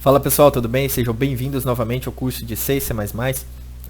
Fala pessoal, tudo bem? Sejam bem-vindos novamente ao curso de C e C++.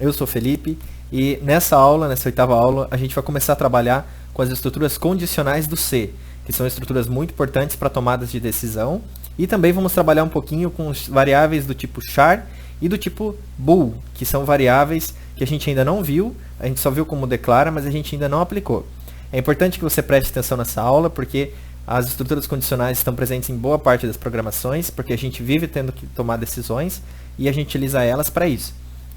Eu sou Felipe e nessa oitava aula, a gente vai começar a trabalhar com as estruturas condicionais do C, que são estruturas muito importantes para tomadas de decisão, e também vamos trabalhar um pouquinho com os variáveis do tipo char e do tipo bool, que são variáveis que a gente ainda não viu, a gente só viu como declara, mas a gente ainda não aplicou. É importante que você preste atenção nessa aula, porque as estruturas condicionais estão presentes em boa parte das programações, porque a gente vive tendo que tomar decisões e a gente utiliza elas para isso.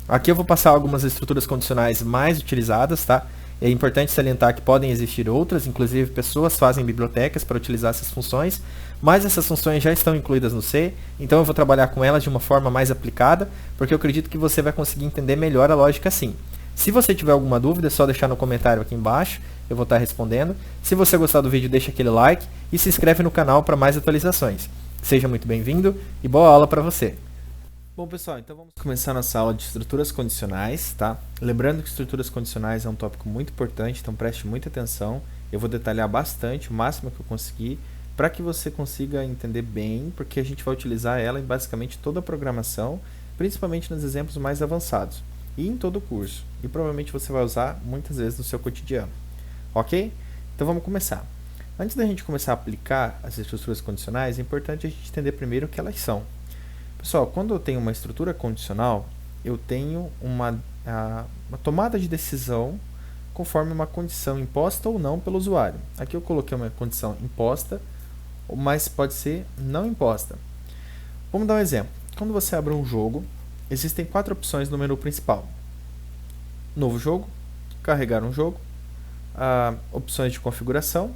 Aqui eu vou passar algumas estruturas condicionais mais utilizadas, tá? É importante salientar que podem existir outras, inclusive pessoas fazem bibliotecas para utilizar essas funções, mas essas funções já estão incluídas no C, então eu vou trabalhar com elas de uma forma mais aplicada, porque eu acredito que você vai conseguir entender melhor a lógica assim. Se você tiver alguma dúvida, é só deixar no comentário aqui embaixo, eu vou estar respondendo. Se você gostar do vídeo, deixa aquele like e se inscreve no canal para mais atualizações. Seja muito bem-vindo e boa aula para você! Bom pessoal, então vamos começar nossa aula de estruturas condicionais, tá? Lembrando que estruturas condicionais é um tópico muito importante, então preste muita atenção. Eu vou detalhar bastante, o máximo que eu conseguir, para que você consiga entender bem, porque a gente vai utilizar ela em basicamente toda a programação, principalmente nos exemplos mais avançados, e em todo o curso. E provavelmente você vai usar muitas vezes no seu cotidiano. Ok? Então vamos começar. Antes da gente começar a aplicar as estruturas condicionais, é importante a gente entender primeiro o que elas são. Pessoal, quando eu tenho uma estrutura condicional, eu tenho uma tomada de decisão conforme uma condição imposta ou não pelo usuário. Aqui eu coloquei uma condição imposta, mas pode ser não imposta. Vamos dar um exemplo. Quando você abre um jogo, existem 4 opções no menu principal. Novo jogo, carregar um jogo, opções de configuração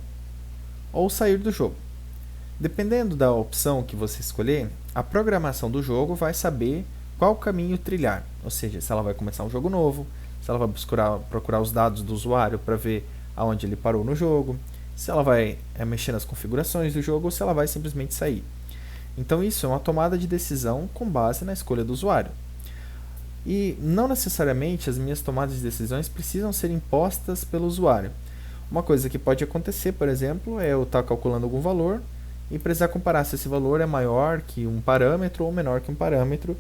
ou sair do jogo. Dependendo da opção que você escolher, a programação do jogo vai saber qual caminho trilhar. Ou seja, se ela vai começar um jogo novo, se ela vai procurar os dados do usuário para ver aonde ele parou no jogo, se ela vai mexer nas configurações do jogo ou se ela vai simplesmente sair. Então isso é uma tomada de decisão com base na escolha do usuário. E não necessariamente as minhas tomadas de decisões precisam ser impostas pelo usuário. Uma coisa que pode acontecer, por exemplo, é eu estar calculando algum valor e precisar comparar se esse valor é maior que um parâmetro ou menor que um parâmetro,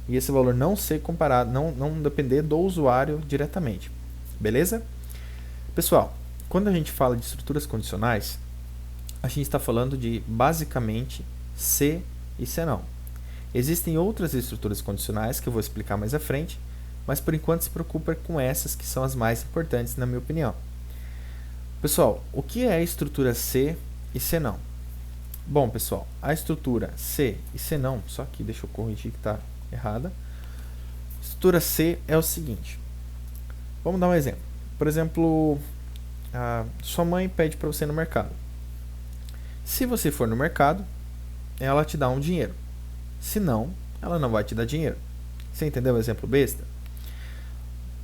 e esse valor não ser comparado, não depender do usuário diretamente. Beleza? Pessoal, quando a gente fala de estruturas condicionais, a gente está falando de basicamente C e C não. Existem outras estruturas condicionais que eu vou explicar mais à frente, mas por enquanto se preocupa com essas que são as mais importantes na minha opinião. Pessoal, o que é a estrutura C e C não? Bom, pessoal, a estrutura C e C não, só que deixa eu corrigir que está errada. A estrutura C é o seguinte. Vamos dar um exemplo. Por exemplo, sua mãe pede para você ir no mercado. Se você for no mercado, ela te dá um dinheiro. Se não, ela não vai te dar dinheiro. Você entendeu o exemplo besta?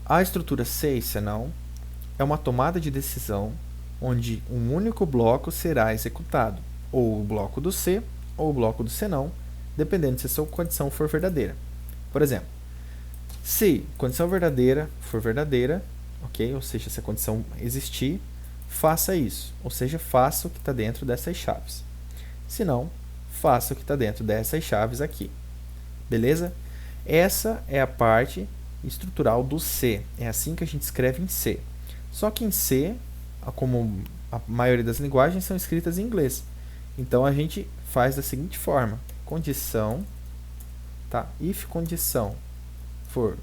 A estrutura C e C não é uma tomada de decisão onde um único bloco será executado, ou o bloco do C ou o bloco do C não, dependendo se a sua condição for verdadeira. Por exemplo, se a condição verdadeira for verdadeira, ok? Ou seja, se a condição existir, faça isso, ou seja, faça o que está dentro dessas chaves. Se não, faça o que está dentro dessas chaves aqui. Beleza? Essa é a parte estrutural do C. É assim que a gente escreve em C. Só que em C, como a maioria das linguagens são escritas em inglês, então a gente faz da seguinte forma: condição, tá? If condição for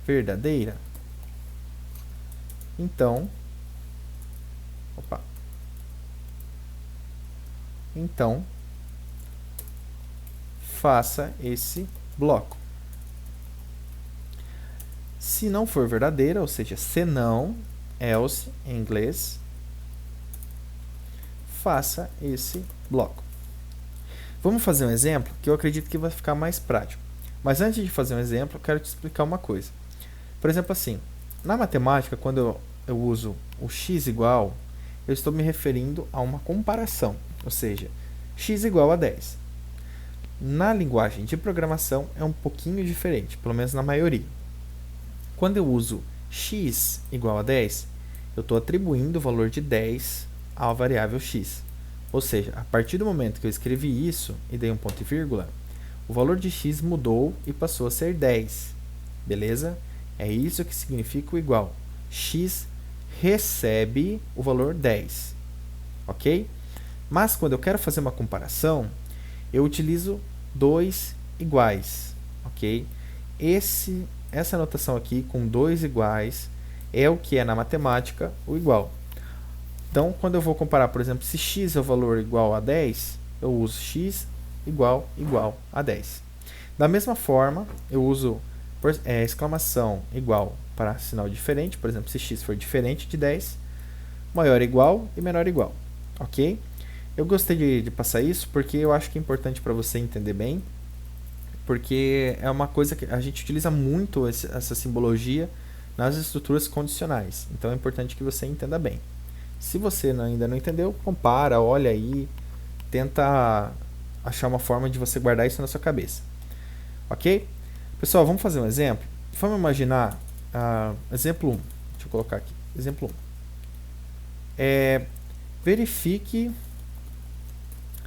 verdadeira, então, faça esse bloco. Se não for verdadeira, ou seja, se não, else em inglês, faça esse bloco. Vamos fazer um exemplo que eu acredito que vai ficar mais prático. Mas antes de fazer um exemplo, eu quero te explicar uma coisa. Por exemplo, assim, na matemática, quando eu uso o x igual, eu estou me referindo a uma comparação, ou seja, x igual a 10. Na linguagem de programação é um pouquinho diferente, pelo menos na maioria. Quando eu uso x igual a 10, eu estou atribuindo o valor de 10 à variável x. Ou seja, a partir do momento que eu escrevi isso e dei um ponto e vírgula, O valor de x mudou e passou a ser 10. Beleza? É isso que significa o igual. X recebe o valor 10. Ok? Mas quando eu quero fazer uma comparação, eu utilizo dois iguais. Ok? Essa notação aqui com dois iguais é o que é na matemática o igual. Então, quando eu vou comparar, por exemplo, se x é o valor igual a 10, eu uso x igual a 10. Da mesma forma, eu uso exclamação igual para sinal diferente. Por exemplo, se x for diferente de 10, maior igual e menor igual. Ok? Eu gostei de passar isso porque eu acho que é importante para você entender bem, porque é uma coisa que a gente utiliza muito essa simbologia nas estruturas condicionais. Então é importante que você entenda bem. Se você ainda não entendeu, compara, olha aí, tenta achar uma forma de você guardar isso na sua cabeça. Ok? Pessoal, vamos fazer um exemplo? Vamos imaginar, exemplo 1, deixa eu colocar aqui, exemplo 1. Verifique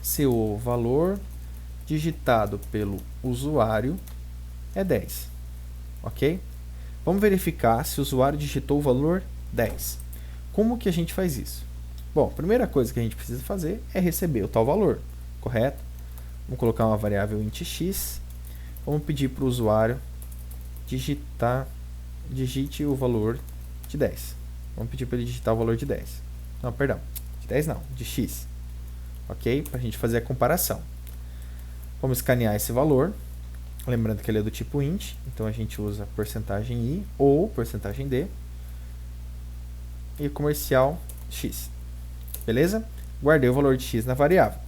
se o valor digitado pelo usuário é 10. Ok? Vamos verificar se o usuário digitou o valor 10. Como que a gente faz isso? Bom, a primeira coisa que a gente precisa fazer é receber o tal valor, correto? Vamos colocar uma variável int x. Vamos pedir para o usuário digite o valor de 10. Vamos pedir para ele digitar o valor de 10. Não, perdão, de 10 não, de x. Ok? Para a gente fazer a comparação. Vamos escanear esse valor. Lembrando que ele é do tipo int, então a gente usa %i ou %d e comercial x. Beleza? Guardei o valor de x na variável.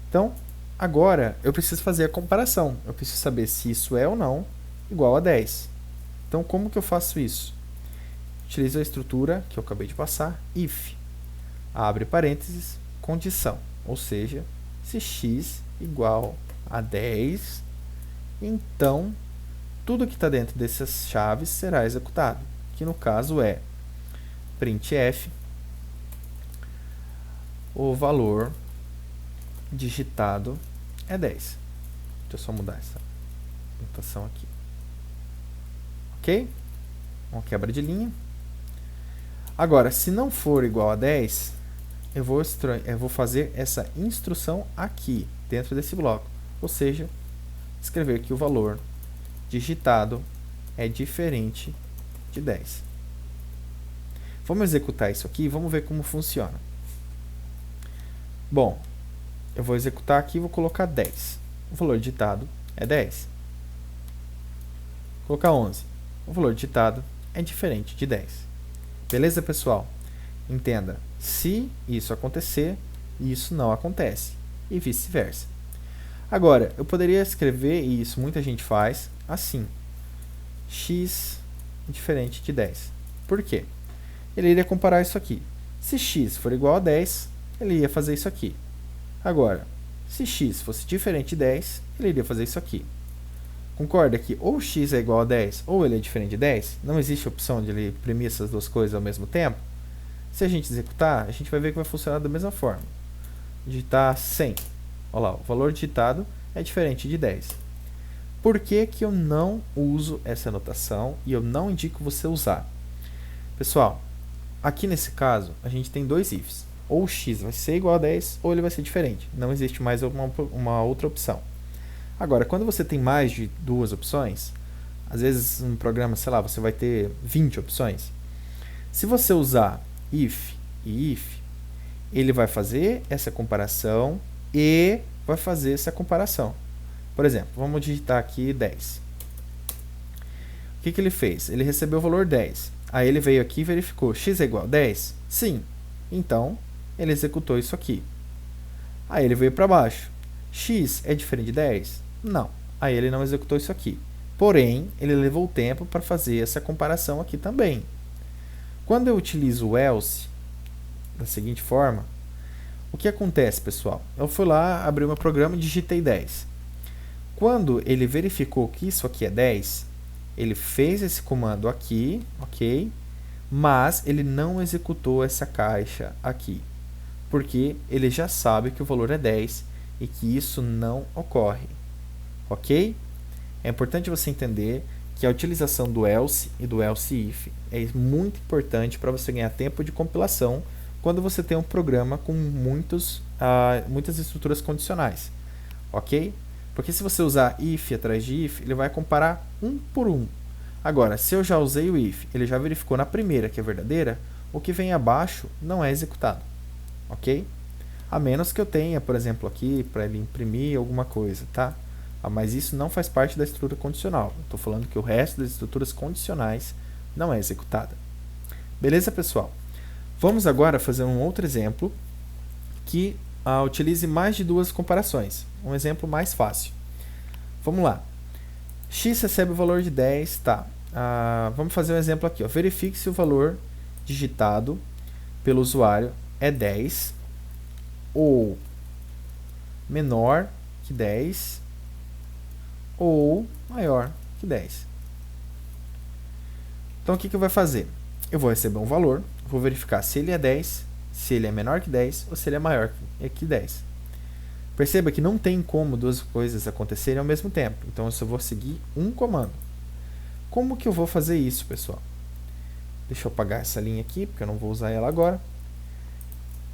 Então, agora eu preciso fazer a comparação. Eu preciso saber se isso é ou não igual a 10. Então, como que eu faço isso? Utilizo a estrutura que eu acabei de passar, if. Abre parênteses, condição. Ou seja, se x igual a 10, então tudo que está dentro dessas chaves será executado. Que no caso é printf, o valor digitado é 10. Deixa eu só mudar essa notação aqui. Ok? Uma quebra de linha. Agora, se não for igual a 10, eu vou fazer essa instrução aqui, dentro desse bloco. Ou seja, escrever que o valor digitado é diferente de 10. Vamos executar isso aqui e vamos ver como funciona. Bom, eu vou executar aqui e vou colocar 10. O valor digitado é 10. Vou colocar 11. O valor digitado é diferente de 10. Beleza, pessoal? Entenda, se isso acontecer, isso não acontece. E vice-versa. Agora, eu poderia escrever, e isso muita gente faz, assim. X diferente de 10. Por quê? Ele iria comparar isso aqui. Se x for igual a 10, ele ia fazer isso aqui. Agora, se x fosse diferente de 10, ele iria fazer isso aqui. Concorda que ou x é igual a 10 ou ele é diferente de 10? Não existe opção de ele imprimir essas duas coisas ao mesmo tempo? Se a gente executar, a gente vai ver que vai funcionar da mesma forma. Digitar 100. Olha lá, o valor digitado é diferente de 10. Por que que eu não uso essa notação e eu não indico você usar? Pessoal, aqui nesse caso, a gente tem dois ifs. Ou x vai ser igual a 10 ou ele vai ser diferente. Não existe mais uma outra opção. Agora, quando você tem mais de duas opções, às vezes no programa, sei lá, você vai ter 20 opções. Se você usar if e if, ele vai fazer essa comparação e vai fazer essa comparação. Por exemplo, vamos digitar aqui 10. O que ele fez? Ele recebeu o valor 10. Aí ele veio aqui e verificou, x é igual a 10? Sim. Então, ele executou isso aqui. Aí ele veio para baixo. X é diferente de 10? Não. Aí ele não executou isso aqui. Porém, ele levou o tempo para fazer essa comparação aqui também. Quando eu utilizo o else, da seguinte forma, o que acontece, pessoal? Eu fui lá, abri o meu programa e digitei 10. Quando ele verificou que isso aqui é 10, ele fez esse comando aqui, ok? Mas ele não executou essa caixa aqui, porque ele já sabe que o valor é 10 e que isso não ocorre. ok? É importante você entender que a utilização do else e do else if é muito importante para você ganhar tempo de compilação quando você tem um programa com muitas estruturas condicionais, ok? Porque se você usar if atrás de if, ele vai comparar um por um. Agora, se eu já usei o if, ele já verificou na primeira que é verdadeira, o que vem abaixo não é executado, ok? A menos que eu tenha, por exemplo, aqui para ele imprimir alguma coisa, tá? Mas isso não faz parte da estrutura condicional. Estou falando que o resto das estruturas condicionais não é executada. Beleza, pessoal? Vamos agora fazer um outro exemplo que utilize mais de duas comparações. Um exemplo mais fácil. Vamos lá. X recebe o valor de 10, tá. Vamos fazer um exemplo aqui. Ó. Verifique se o valor digitado pelo usuário é 10 ou menor que 10 ou maior que 10. Então, o que eu vou fazer? Eu vou receber um valor, vou verificar se ele é 10, se ele é menor que 10 ou se ele é maior que 10. Perceba que não tem como duas coisas acontecerem ao mesmo tempo. Então, eu só vou seguir um comando. Como que eu vou fazer isso, pessoal? Deixa eu apagar essa linha aqui, porque eu não vou usar ela agora.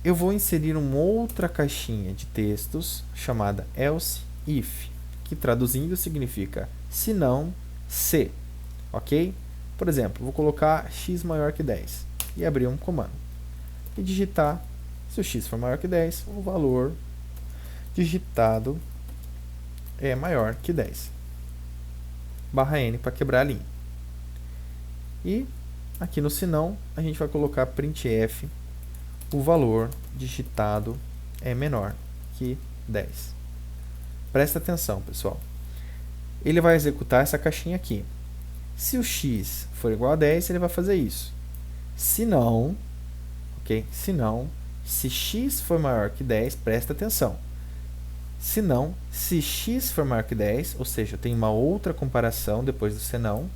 Eu vou inserir uma outra caixinha de textos chamada else if, que traduzindo significa se não, se. Ok? Por exemplo, vou colocar x maior que 10 e abrir um comando. E digitar, se o x for maior que 10, o valor digitado é maior que 10. Barra N para quebrar a linha. E aqui no senão, a gente vai colocar printf, o valor digitado é menor que 10. Presta atenção, pessoal. Ele vai executar essa caixinha aqui. Se o x for igual a 10, ele vai fazer isso. Se não, ok? Se não, se x for maior que 10, presta atenção. Se não, se x for maior que 10, ou seja, tem uma outra comparação depois do se não,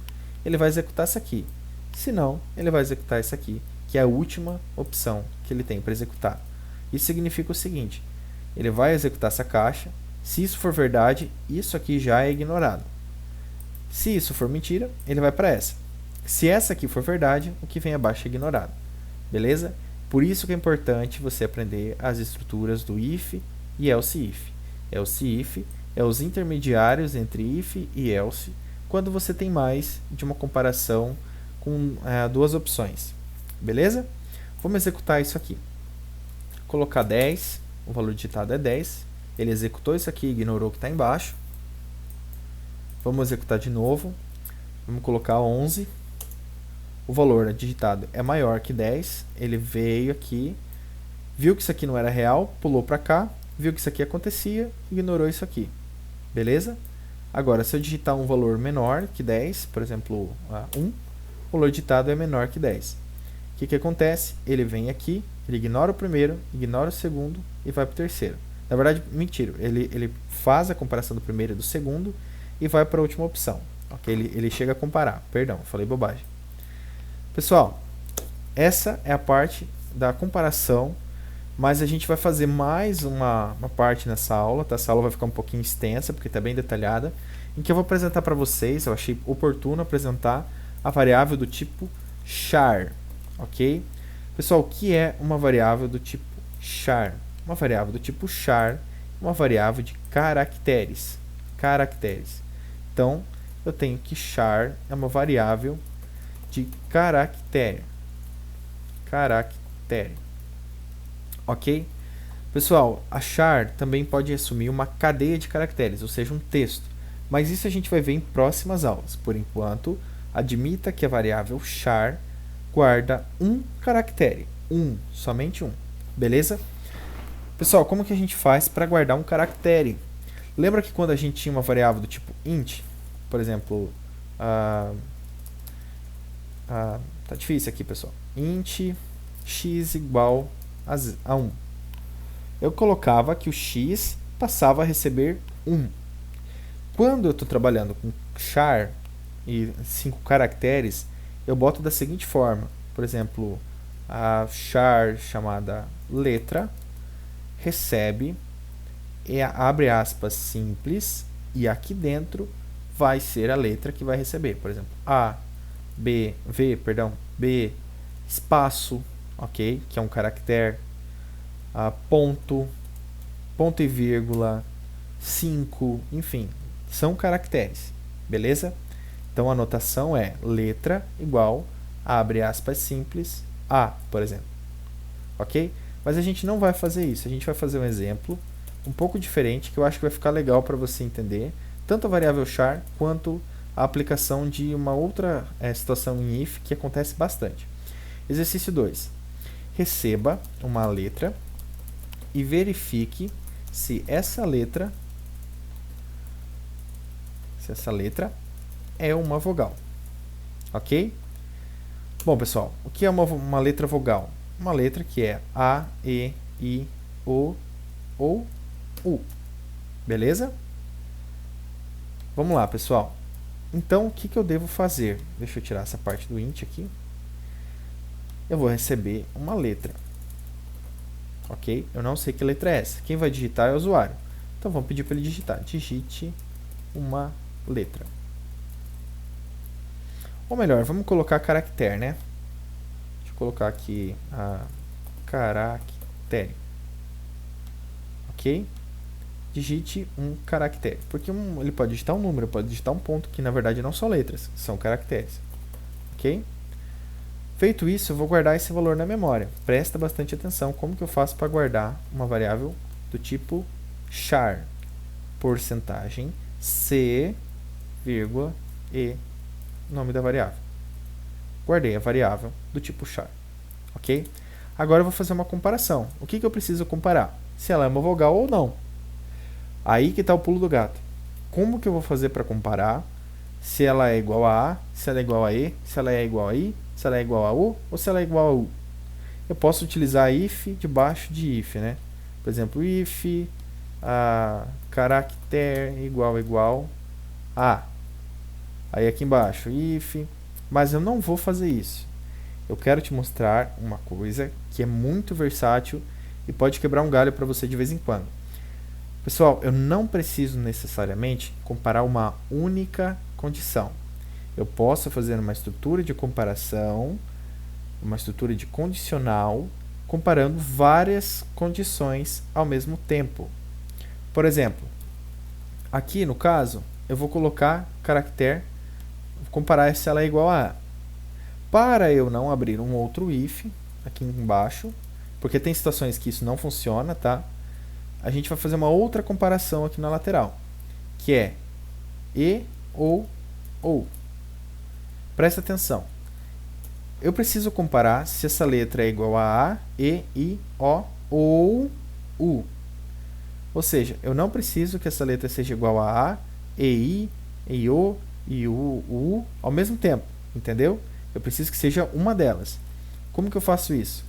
ele vai executar essa aqui. Se não, ele vai executar essa aqui, que é a última opção que ele tem para executar. Isso significa o seguinte, ele vai executar essa caixa, se isso for verdade, isso aqui já é ignorado. Se isso for mentira, ele vai para essa. Se essa aqui for verdade, o que vem abaixo é ignorado. Beleza? Por isso que é importante você aprender as estruturas do if e else if. Else if é os intermediários entre if e else, quando você tem mais de uma comparação com duas opções. Beleza? Vamos executar isso aqui. Colocar 10, o valor digitado é 10. Ele executou isso aqui, ignorou o que está embaixo. Vamos executar de novo. Vamos colocar 11. O valor digitado é maior que 10. Ele veio aqui, viu que isso aqui não era real, pulou para cá, viu que isso aqui acontecia, ignorou isso aqui. Beleza? Agora, se eu digitar um valor menor que 10, por exemplo, 1, o valor digitado é menor que 10. O que acontece? Ele vem aqui, ele ignora o primeiro, ignora o segundo e vai para o terceiro. Na verdade, mentira, ele faz a comparação do primeiro e do segundo e vai para a última opção. Okay? Ele chega a comparar. Perdão, falei bobagem. Pessoal, essa é a parte da comparação, mas a gente vai fazer mais uma parte nessa aula. Tá? Essa aula vai ficar um pouquinho extensa, porque está bem detalhada, em que eu vou apresentar para vocês, eu achei oportuno apresentar a variável do tipo char. Ok? Pessoal, o que é uma variável do tipo char? Uma variável do tipo char é uma variável de caracteres. Então, eu tenho que char é uma variável de caractere. Ok? Pessoal, a char também pode assumir uma cadeia de caracteres, ou seja, um texto. Mas isso a gente vai ver em próximas aulas. Por enquanto, admita que a variável char guarda um caractere. Somente um. Beleza? Pessoal, como que a gente faz para guardar um caractere? Lembra que quando a gente tinha uma variável do tipo int, por exemplo, tá difícil aqui, pessoal. Int x igual a 1. Eu colocava que o x passava a receber 1. Quando eu estou trabalhando com char e 5 caracteres, eu boto da seguinte forma. Por exemplo, a char chamada letra recebe, abre aspas, simples, E aqui dentro vai ser a letra que vai receber. Por exemplo, B, espaço, ok? Que é um caractere, ponto, ponto e vírgula, 5, enfim, são caracteres, beleza? Então a notação é letra igual, abre aspas simples, A, por exemplo, ok? Mas a gente não vai fazer isso, a gente vai fazer um exemplo um pouco diferente, que eu acho que vai ficar legal para você entender, tanto a variável char, quanto a aplicação de uma outra situação em if, que acontece bastante. Exercício 2. Receba uma letra e verifique se essa letra é uma vogal, ok? Bom, pessoal, o que é uma letra vogal? Uma letra que é A, E, I, O ou U, beleza? Vamos lá, pessoal. Então, o que eu devo fazer? Deixa eu tirar essa parte do int aqui. Eu vou receber uma letra, ok? Eu não sei que letra é essa. Quem vai digitar é o usuário. Então, vamos pedir para ele digitar. Digite uma letra. Ou melhor, vamos colocar caractere, né? Deixa eu colocar aqui a caractere. Ok? Digite um caractere. Porque ele pode digitar um número, pode digitar um ponto, que na verdade não são letras, são caracteres. Ok? Feito isso, eu vou guardar esse valor na memória. Presta bastante atenção como que eu faço para guardar uma variável do tipo char, porcentagem, c, vírgula, e, nome da variável. Guardei a variável do tipo char, ok? Agora eu vou fazer uma comparação. O que eu preciso comparar? Se ela é uma vogal ou não. Aí que está o pulo do gato. Como que eu vou fazer para comparar se ela é igual a A, se ela é igual a E, se ela é igual a I, se ela é igual a U ou se ela é igual a U? Eu posso utilizar if debaixo de if, né? Por exemplo, if caractere igual a. Aí aqui embaixo, if. Mas eu não vou fazer isso. Eu quero te mostrar uma coisa que é muito versátil e pode quebrar um galho para você de vez em quando. Pessoal, eu não preciso necessariamente comparar uma única condição. Eu posso fazer uma estrutura de comparação, uma estrutura de condicional, comparando várias condições ao mesmo tempo. Por exemplo, aqui no caso, eu vou colocar caractere, comparar se ela é igual a A. Para eu não abrir um outro if, aqui embaixo, porque tem situações que isso não funciona, tá? A gente vai fazer uma outra comparação aqui na lateral, que é e ou. Presta atenção. Eu preciso comparar se essa letra é igual a A, E, I, O ou U. Ou seja, eu não preciso que essa letra seja igual a A, E, I, E, O e U ao mesmo tempo, entendeu? Eu preciso que seja uma delas. Como que eu faço isso?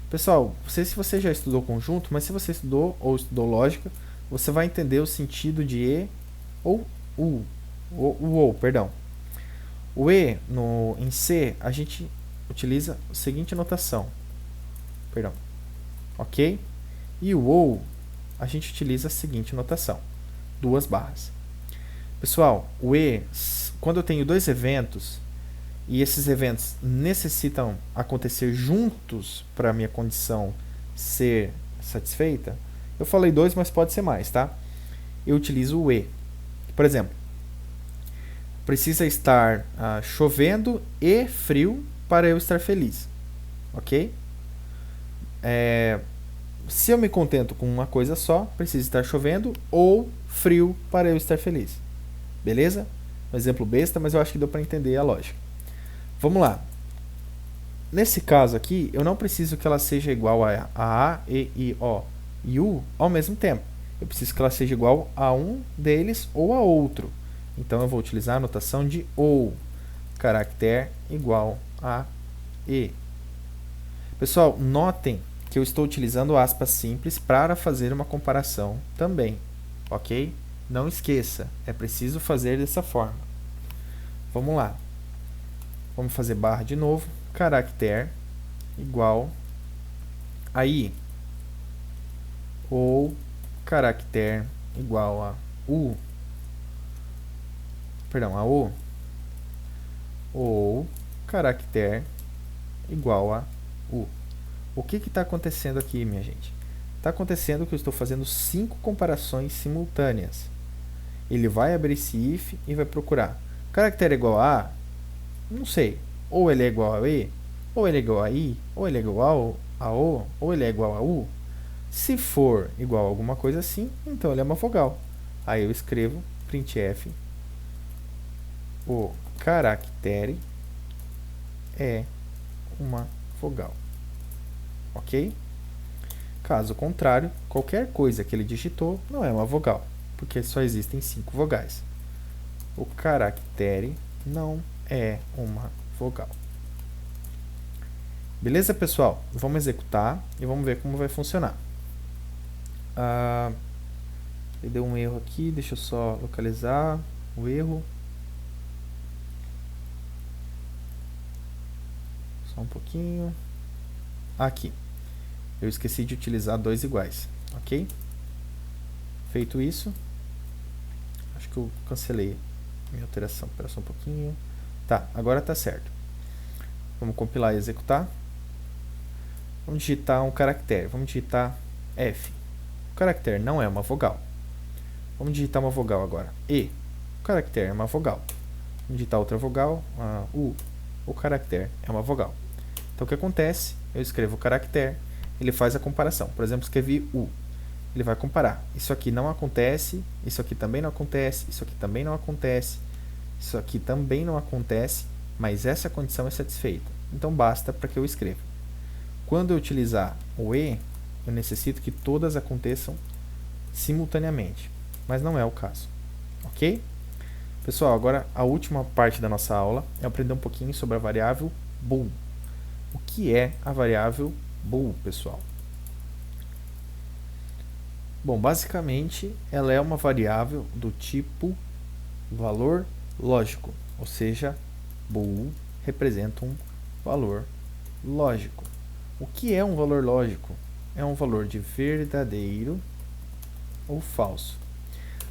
Pessoal, não sei se você já estudou conjunto, mas se você estudou ou estudou lógica, você vai entender o sentido de E ou U. Perdão. O E em C, a gente utiliza a seguinte notação. Perdão. Ok? E o OU, a gente utiliza a seguinte notação. 2 barras. Pessoal, o E, quando eu tenho dois eventos, e esses eventos necessitam acontecer juntos para a minha condição ser satisfeita, eu falei 2, mas pode ser mais, tá? Eu utilizo o E. Por exemplo, precisa estar chovendo e frio para eu estar feliz, ok? Se eu me contento com uma coisa só, precisa estar chovendo ou frio para eu estar feliz, beleza? Um exemplo besta, mas eu acho que deu para entender a lógica. Vamos lá. Nesse caso aqui, eu não preciso que ela seja igual a E, I, O e U ao mesmo tempo. Eu preciso que ela seja igual a um deles ou a outro. Então, eu vou utilizar a notação de OU. Caractere igual a E. Pessoal, notem que eu estou utilizando aspas simples para fazer uma comparação também. Ok? Não esqueça, é preciso fazer dessa forma. Vamos lá. Vamos fazer barra de novo. Caractere igual a I. Ou caractere igual a U. perdão, a O, ou caractere igual a U. O que está acontecendo aqui, minha gente? Está acontecendo que eu estou fazendo 5 comparações simultâneas. Ele vai abrir esse if e vai procurar. Caractere igual a, não sei, ou ele é igual a E, ou ele é igual a I, ou ele é igual a O, ou ele é igual a U. Se for igual a alguma coisa assim, então ele é uma vogal. Aí eu escrevo printf, o caractere é uma vogal. Ok? Caso contrário, qualquer coisa que ele digitou não é uma vogal, porque só existem 5 vogais. O caractere não é uma vogal. Beleza, pessoal? Vamos executar e vamos ver como vai funcionar. Deu um erro aqui, deixa eu só localizar o erro. Só um pouquinho. Aqui. Eu esqueci de utilizar 2 iguais, ok? Feito isso, acho que eu cancelei minha alteração. Espera só um pouquinho. Tá, agora tá certo. Vamos compilar e executar. Vamos digitar um caractere. Vamos digitar F. O caractere não é uma vogal. Vamos digitar uma vogal agora. E. O caractere é uma vogal. Vamos digitar outra vogal. U. O caractere é uma vogal. Então o que acontece? Eu escrevo o caractere. Ele faz a comparação. Por exemplo, escrevi U. Ele vai comparar. Isso aqui não acontece, isso aqui também não acontece, isso aqui também não acontece, isso aqui também não acontece, mas essa condição é satisfeita. Então basta para que eu escreva. Quando eu utilizar o E, eu necessito que todas aconteçam simultaneamente, mas não é o caso. Ok? Pessoal, agora a última parte da nossa aula é aprender um pouquinho sobre a variável bool. O que é a variável bool, pessoal? Bom, basicamente, ela é uma variável do tipo valor lógico, ou seja, bool representa um valor lógico. O que é um valor lógico? É um valor de verdadeiro ou falso.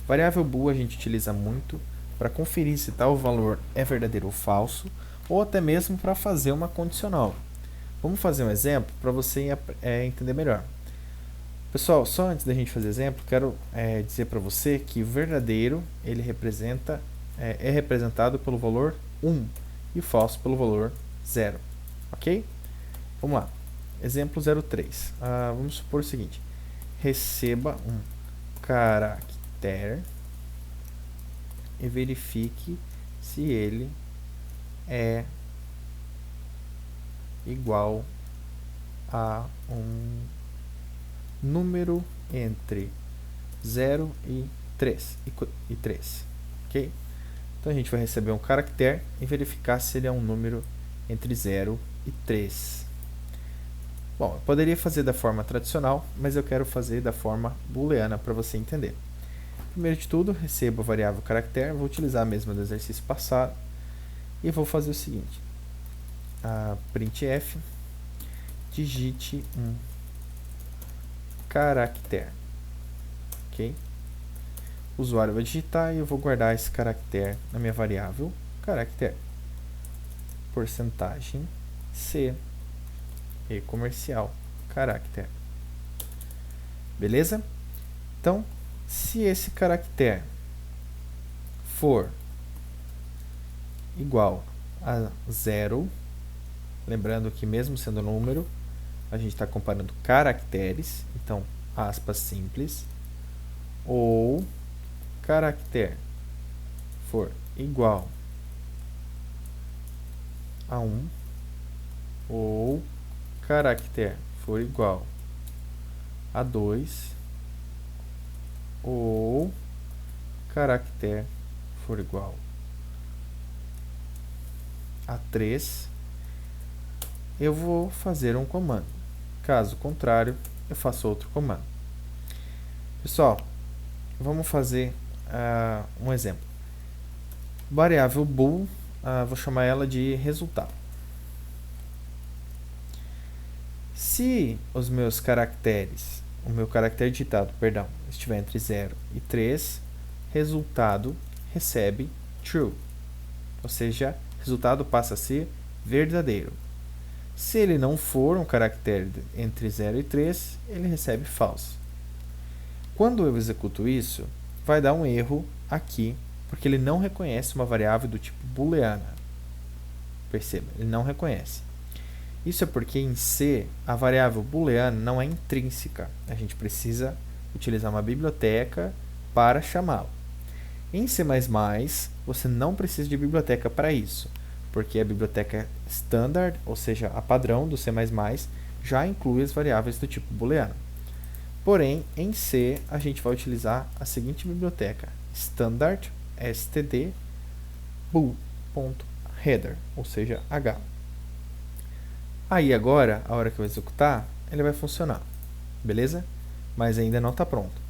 Variável bool a gente utiliza muito para conferir se tal valor é verdadeiro ou falso, ou até mesmo para fazer uma condicional. Vamos fazer um exemplo para você entender melhor. Pessoal, só antes da gente fazer exemplo, quero dizer para você que o verdadeiro ele é representado pelo valor 1 e o falso pelo valor 0. Ok? Vamos lá. Exemplo 03. Vamos supor o seguinte. Receba um caractere e verifique se ele é igual a um número entre 0 e 3. Ok? Então a gente vai receber um caractere e verificar se ele é um número entre 0 e 3. Bom, eu poderia fazer da forma tradicional, mas eu quero fazer da forma booleana para você entender. Primeiro de tudo, recebo a variável caractere, vou utilizar a mesma do exercício passado e vou fazer o seguinte. Printf, digite um caractere. Ok? O usuário vai digitar e eu vou guardar esse caractere na minha variável caractere. Porcentagem C e comercial caractere. Beleza? Então, se esse caractere for igual a 0, lembrando que mesmo sendo número, a gente está comparando caracteres, então aspas simples, ou caractere for igual a 1, ou caractere for igual a 2, ou caractere for igual a 3, eu vou fazer um comando. Caso contrário, eu faço outro comando. Pessoal, vamos fazer um exemplo. Variável bool, vou chamar ela de resultado. Se os meus caracteres, o meu caractere digitado, estiver entre 0 e 3, resultado recebe true, ou seja, o resultado passa a ser verdadeiro. Se ele não for um caractere entre 0 e 3, ele recebe false. Quando eu executo isso, vai dar um erro aqui, porque ele não reconhece uma variável do tipo booleana. Perceba, ele não reconhece. Isso é porque em C, a variável booleana não é intrínseca. A gente precisa utilizar uma biblioteca para chamá-la. Em C++, você não precisa de biblioteca para isso, porque a biblioteca standard, ou seja, a padrão do C++, já inclui as variáveis do tipo booleano. Porém, em C, a gente vai utilizar a seguinte biblioteca, standard std bool.header, ou seja, h. Aí agora, a hora que eu executar, ele vai funcionar, beleza? Mas ainda não está pronto.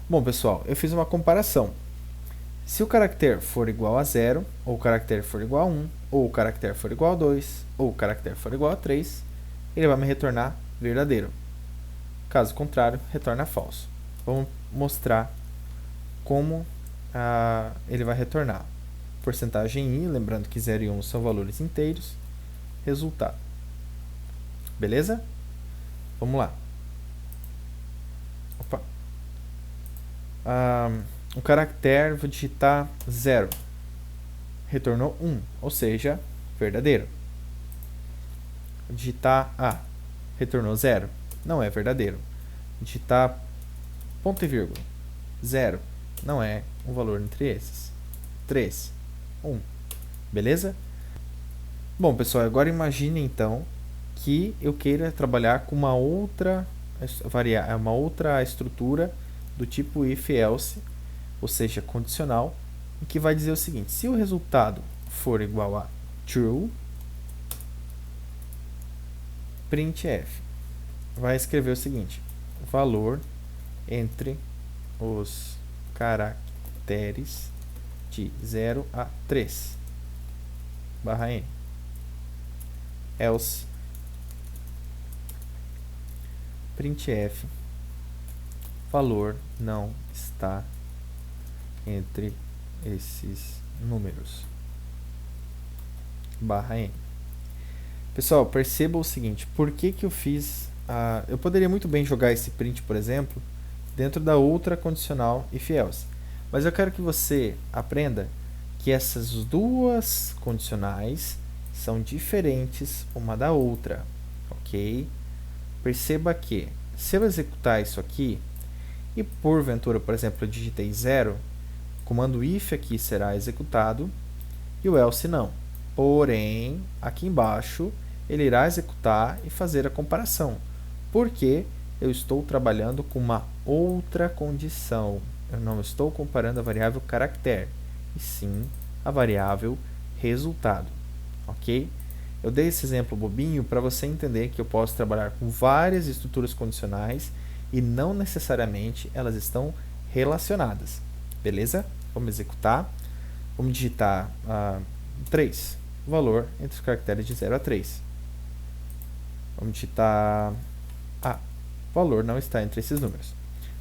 Bom, pessoal, eu fiz uma comparação. Se o caractere for igual a 0, ou o caractere for igual a 1, ou o caractere for igual a 2, ou o caractere for igual a 3, ele vai me retornar verdadeiro. Caso contrário, retorna falso. Vamos mostrar como ele vai retornar. Porcentagem i, lembrando que 0 e 1 são valores inteiros. Resultado. Beleza? Vamos lá. Opa. O caractere, vou digitar 0. Retornou 1, ou seja, verdadeiro. Vou digitar A. Retornou 0. Não é verdadeiro. Digitar ponto e vírgula. 0. Não é um valor entre esses. 3. 1. Beleza? Bom, pessoal, agora imagine então que eu queira trabalhar com uma outra estrutura do tipo if-else, ou seja, condicional, que vai dizer o seguinte: se o resultado for igual a true, printf vai escrever o seguinte: valor entre os caracteres de 0 a 3 barra n. Else printf valor não está entre esses números barra n. Pessoal, perceba o seguinte: por que eu fiz eu poderia muito bem jogar esse print, por exemplo, dentro da outra condicional if-else, mas eu quero que você aprenda que essas duas condicionais são diferentes uma da outra, ok? Perceba que se eu executar isso aqui e porventura, por exemplo, eu digitei 0, o comando if aqui será executado e o else não. Porém, aqui embaixo ele irá executar e fazer a comparação, porque eu estou trabalhando com uma outra condição. Eu não estou comparando a variável caractere, e sim a variável resultado, ok? Eu dei esse exemplo bobinho para você entender que eu posso trabalhar com várias estruturas condicionais e não necessariamente elas estão relacionadas, beleza? Vamos executar. Vamos digitar 3, valor entre os caracteres de 0 a 3. Vamos digitar valor não está entre esses números.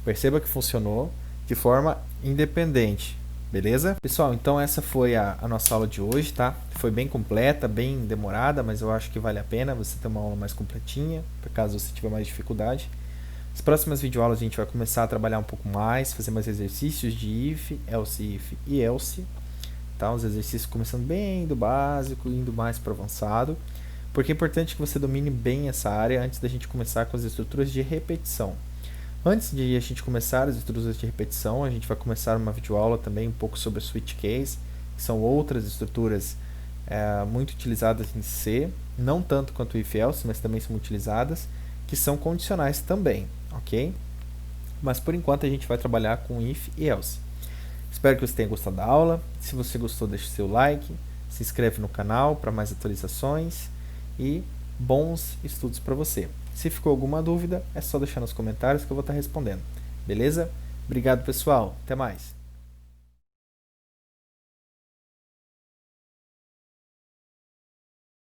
Perceba que funcionou de forma independente, beleza? Pessoal, então essa foi a nossa aula de hoje, tá? Foi bem completa, bem demorada, mas eu acho que vale a pena você ter uma aula mais completinha, por caso você tiver mais dificuldade. As próximas videoaulas a gente vai começar a trabalhar um pouco mais, fazer mais exercícios de if, e else, tá? Os exercícios começando bem do básico, indo mais para o avançado, porque é importante que você domine bem essa área antes da gente começar com as estruturas de repetição. Antes de a gente começar as estruturas de repetição, a gente vai começar uma videoaula também um pouco sobre a switch case, que são outras estruturas muito utilizadas em C, não tanto quanto o if-else, mas também são utilizadas, que são condicionais também, ok? Mas por enquanto a gente vai trabalhar com if e else. Espero que você tenha gostado da aula. Se você gostou, deixe seu like, se inscreve no canal para mais atualizações e bons estudos para você. Se ficou alguma dúvida, é só deixar nos comentários que eu vou estar respondendo. Beleza? Obrigado, pessoal. Até mais.